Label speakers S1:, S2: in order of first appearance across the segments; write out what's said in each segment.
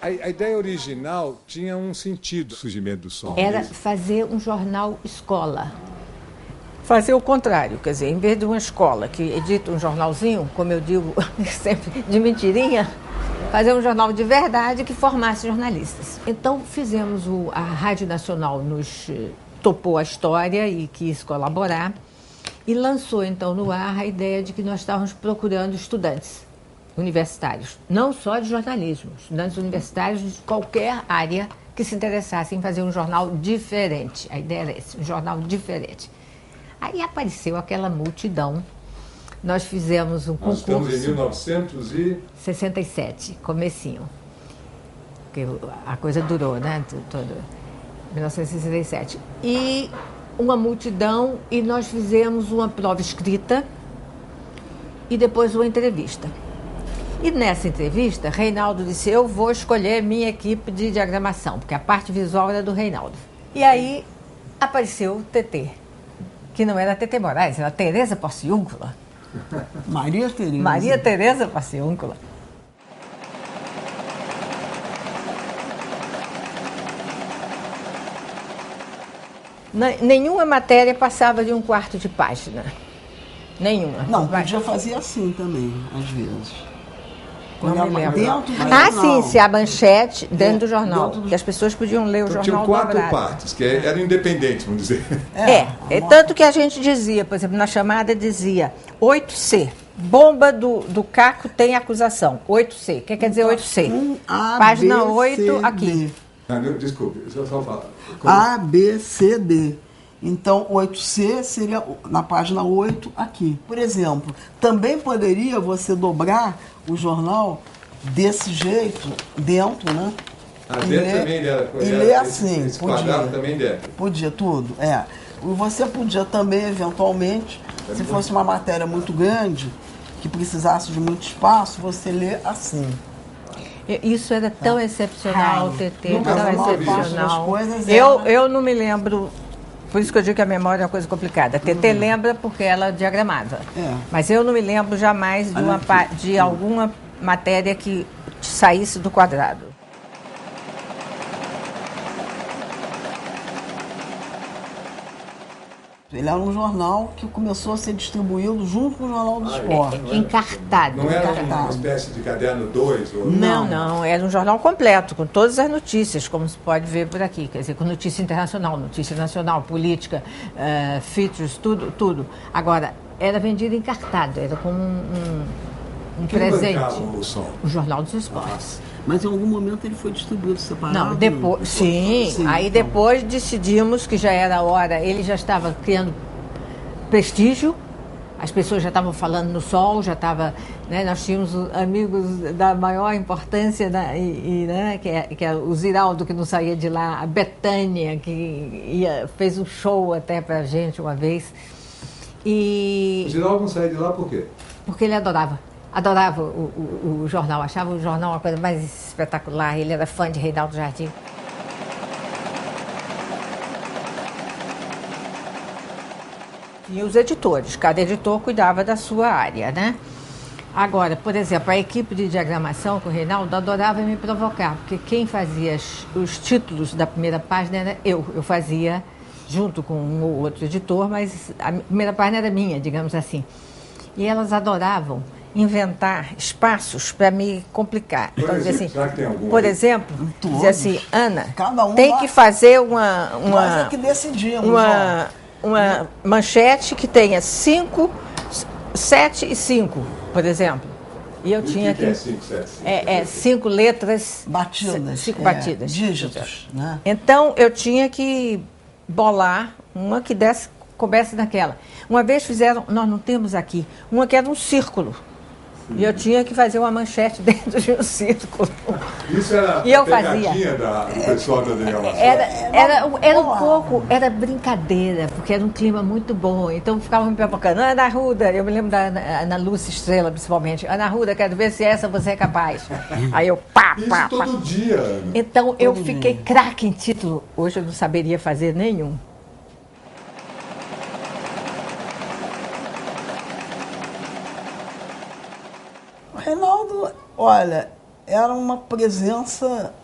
S1: A ideia original tinha um sentido, o surgimento do som.
S2: Era fazer um jornal escola.
S3: Fazer o contrário, quer dizer, em vez de uma escola que edita um jornalzinho, como eu digo sempre, de mentirinha, fazer um jornal de verdade que formasse jornalistas. Então fizemos, a Rádio Nacional nos topou a história e quis colaborar e lançou então no ar a ideia de que nós estávamos procurando estudantes universitários, não só de jornalismo, estudantes universitários de qualquer área que se interessassem em fazer um jornal diferente. A ideia era essa, um jornal diferente. Aí apareceu aquela multidão. Nós fizemos um concurso.
S1: Nós estamos em 1967,
S2: comecinho. Porque a coisa durou, né? 1967. E uma multidão, e nós fizemos uma prova escrita e depois uma entrevista. E nessa entrevista, Reinaldo disse, eu vou escolher minha equipe de diagramação, porque a parte visual era do Reinaldo. E aí apareceu o TT, que não era TT Moraes, era Tereza Porciúncula.
S4: Maria Tereza.
S2: Maria Tereza Porciúncula. Nenhuma matéria passava de um quarto de página. Nenhuma.
S4: Não, podia fazer assim também, às vezes.
S2: Não me lembro.
S4: Dentro do
S2: jornal.
S3: Sim, se a manchete dentro do jornal, que as pessoas podiam ler o jornal
S1: tinham 4
S3: dobrado.
S1: partes, que eram independentes, vamos dizer.
S3: Tanto que a gente dizia, por exemplo, na chamada dizia 8C, bomba do Caco tem acusação, 8C. O que quer dizer 8C? Página 8 aqui.
S1: Desculpe, deixa eu só falar.
S4: A, B, C, D. Então, 8C seria na página 8 aqui. Por exemplo, também poderia você dobrar o jornal desse jeito, dentro, né?
S1: Dentro também era.
S4: E ler assim,
S1: esse
S4: podia.
S1: quadrado também dentro.
S4: Podia, tudo, E você podia também, eventualmente, se fosse uma matéria muito grande, que precisasse de muito espaço, você lê assim.
S2: Isso era tão excepcional, TT, tão excepcional.
S3: Eu não me lembro, por isso que eu digo que a memória é uma coisa complicada. TT lembra porque ela diagramava. Mas eu não me lembro jamais de alguma matéria que saísse do quadrado.
S4: Ele era um jornal que começou a ser distribuído junto com o Jornal do Esporte.
S2: Encartado.
S1: Não era uma espécie de caderno 2?
S3: Não, era um jornal completo, com todas as notícias, como se pode ver por aqui. Quer dizer, com notícia internacional, notícia nacional, política, features, tudo. Agora, era vendido encartado, era como um presente.
S1: O som?
S2: O Jornal dos Esportes.
S4: Mas em algum momento ele foi distribuído separado?
S2: Não, depois, sim. Aí depois decidimos que já era a hora, ele já estava criando prestígio, as pessoas já estavam falando no Sol, já estava, né, nós tínhamos amigos da maior importância, né, que é o Ziraldo, que não saía de lá, a Betânia, que fez um show até pra gente uma vez.
S1: O Ziraldo não saía de lá por quê?
S2: Porque ele adorava o jornal, achava o jornal uma coisa mais espetacular, ele era fã de Reinaldo Jardim.
S3: E os editores, cada editor cuidava da sua área, né?
S2: Agora, por exemplo, a equipe de diagramação com o Reinaldo adorava me provocar, porque quem fazia os títulos da primeira página era eu. Eu fazia junto com um ou outro editor, mas a primeira página era minha, digamos assim. E elas adoravam inventar espaços para me complicar.
S1: Por
S2: Então,
S1: exemplo,
S2: assim,
S1: será que tem algum
S2: por
S1: aí?
S2: exemplo, dizer assim, Ana,
S3: tem que fazer uma
S4: Nós é que decidimos,
S3: uma manchete que tenha 5, 7 e 5, por exemplo. E eu tinha que...
S1: 5, 7, 5?
S2: 5 letras...
S4: Batidas.
S2: 5 batidas.
S4: Dígitos, né?
S3: Então, eu tinha que bolar uma que coubesse naquela. Uma vez fizeram, nós não temos aqui, uma que era um círculo. E eu tinha que fazer uma manchete dentro de um círculo.
S1: Isso era
S3: e eu
S1: a pegadinha do pessoal da diagramação?
S2: Era um pouco, era brincadeira, porque era um clima muito bom. Então ficavam me provocando, Ana Arruda, eu me lembro da Ana Lúcia Estrela, principalmente. Ana Arruda, quero ver se essa você é capaz. Aí eu
S1: Isso todo dia.
S2: Então eu fiquei craque em título. Hoje eu não saberia fazer nenhum.
S4: Reinaldo, olha, era uma presença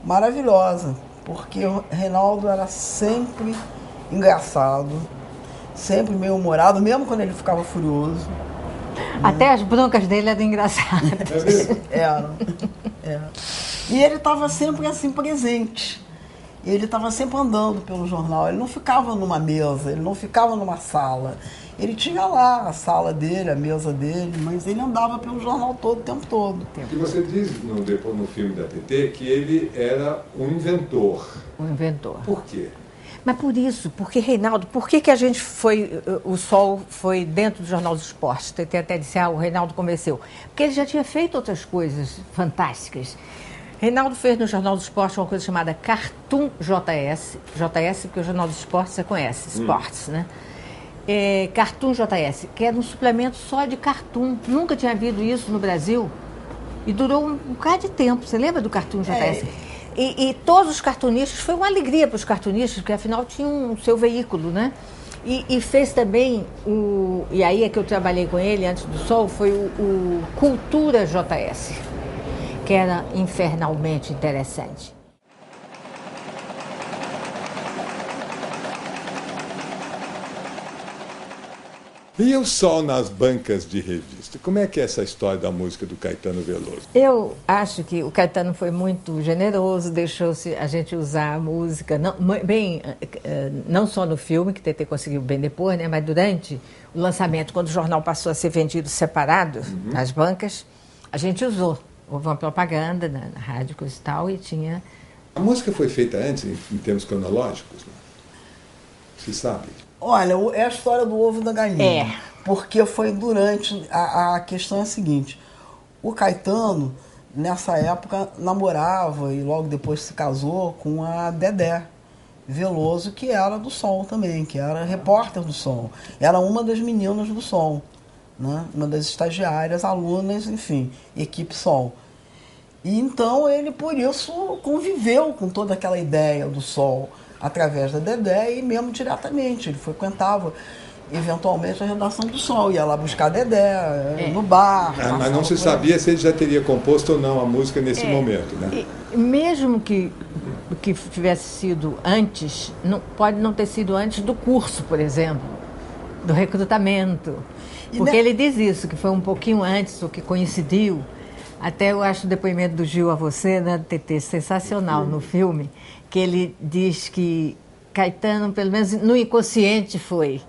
S4: maravilhosa, porque o Reinaldo era sempre engraçado, sempre meio humorado, mesmo quando ele ficava furioso.
S2: Até as broncas dele eram engraçadas.
S4: Era. E ele estava sempre assim presente. Ele estava sempre andando pelo jornal. Ele não ficava numa mesa, ele não ficava numa sala. Ele tinha lá a sala dele, a mesa dele, mas ele andava pelo jornal todo, o tempo todo.
S1: E você diz no filme da TT que ele era um inventor.
S2: Um inventor.
S1: Por quê?
S2: Mas por isso, porque, Reinaldo, por que a gente foi, o Sol foi dentro do Jornal dos Esportes? TT até disse, o Reinaldo convenceu. Porque ele já tinha feito outras coisas fantásticas. Reinaldo fez no Jornal dos Esportes uma coisa chamada Cartoon JS. JS, porque o Jornal dos Esportes você conhece, Esportes, né? Cartoon JS, que era um suplemento só de cartoon. Nunca tinha havido isso no Brasil. E durou um bocado de tempo. Você lembra do Cartoon JS? E todos os cartunistas, foi uma alegria para os cartunistas, porque afinal tinham o seu veículo, né? E fez também, e aí é que eu trabalhei com ele antes do Sol, foi o Cultura JS, que era infernalmente interessante.
S1: E o Sol nas bancas de revista? Como é que é essa história da música do Caetano Veloso?
S2: Eu acho que o Caetano foi muito generoso, deixou-se a gente usar a música, não só no filme, que o TT conseguiu bem depois, né, mas durante o lançamento, quando o jornal passou a ser vendido separado nas bancas, a gente usou. Houve uma propaganda na rádio e tal, e tinha...
S1: A música foi feita antes, em termos cronológicos? Né? Se sabe?
S4: Olha, é a história do ovo da galinha.
S2: É.
S4: Porque foi durante... A questão é a seguinte, o Caetano, nessa época, namorava e logo depois se casou com a Dedé Veloso, que era do Sol também, que era repórter do Sol. Era uma das meninas do Sol, né? Uma das estagiárias, alunas, enfim, equipe Sol. E então ele, por isso, conviveu com toda aquela ideia do Sol, através da Dedé e mesmo diretamente. Ele frequentava, eventualmente, a redação do Sol. Ia lá buscar a Dedé no bar.
S1: Mas não se sabia se ele já teria composto ou não a música nesse momento, né?
S2: E mesmo que tivesse sido antes, pode não ter sido antes do curso, por exemplo, do recrutamento. Porque ele diz isso, que foi um pouquinho antes, o que coincidiu. Até eu acho o depoimento do Gil a você, né, do TT, sensacional no filme, que ele diz que Caetano, pelo menos no inconsciente, foi.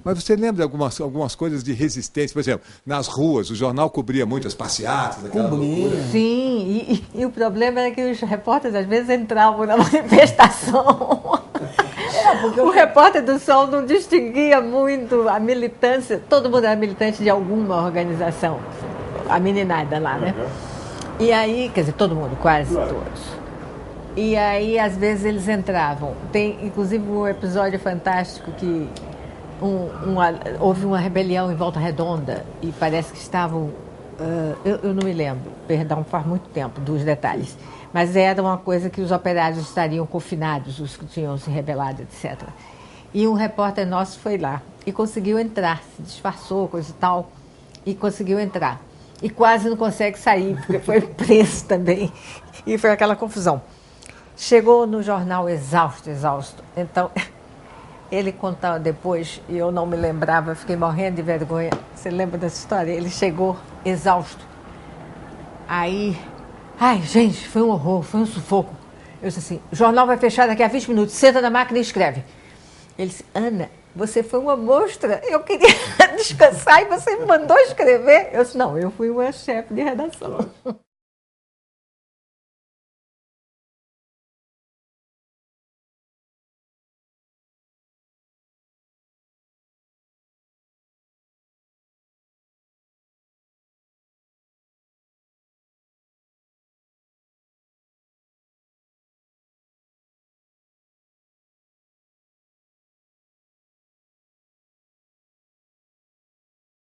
S1: Mas você lembra de algumas coisas de resistência? Por exemplo, nas ruas, o jornal cobria muitas passeatas, aquela loucura.
S2: Sim, e o problema era que os repórteres às vezes entravam na manifestação. O repórter do Sol não distinguia muito a militância, todo mundo era militante de alguma organização, a meninada lá, né? E aí, quer dizer, todo mundo, quase todos. E aí, às vezes, eles entravam. Tem, inclusive, um episódio fantástico que houve uma rebelião em Volta Redonda e parece que estavam... eu não me lembro, perdão, faz muito tempo dos detalhes. Mas era uma coisa que os operários estariam confinados, os que tinham se rebelado, etc. E um repórter nosso foi lá e conseguiu entrar, se disfarçou, coisa e tal, e conseguiu entrar. E quase não consegue sair, porque foi preso também. E foi aquela confusão. Chegou no jornal exausto. Então, ele contava depois, e eu não me lembrava, fiquei morrendo de vergonha. Você lembra dessa história? Ele chegou exausto. Aí... Ai, gente, foi um horror, foi um sufoco. Eu disse assim, o jornal vai fechar daqui a 20 minutos, senta na máquina e escreve. Ele disse, Ana, você foi uma monstra, eu queria descansar e você me mandou escrever. Eu disse, não, eu fui uma chefe de redação.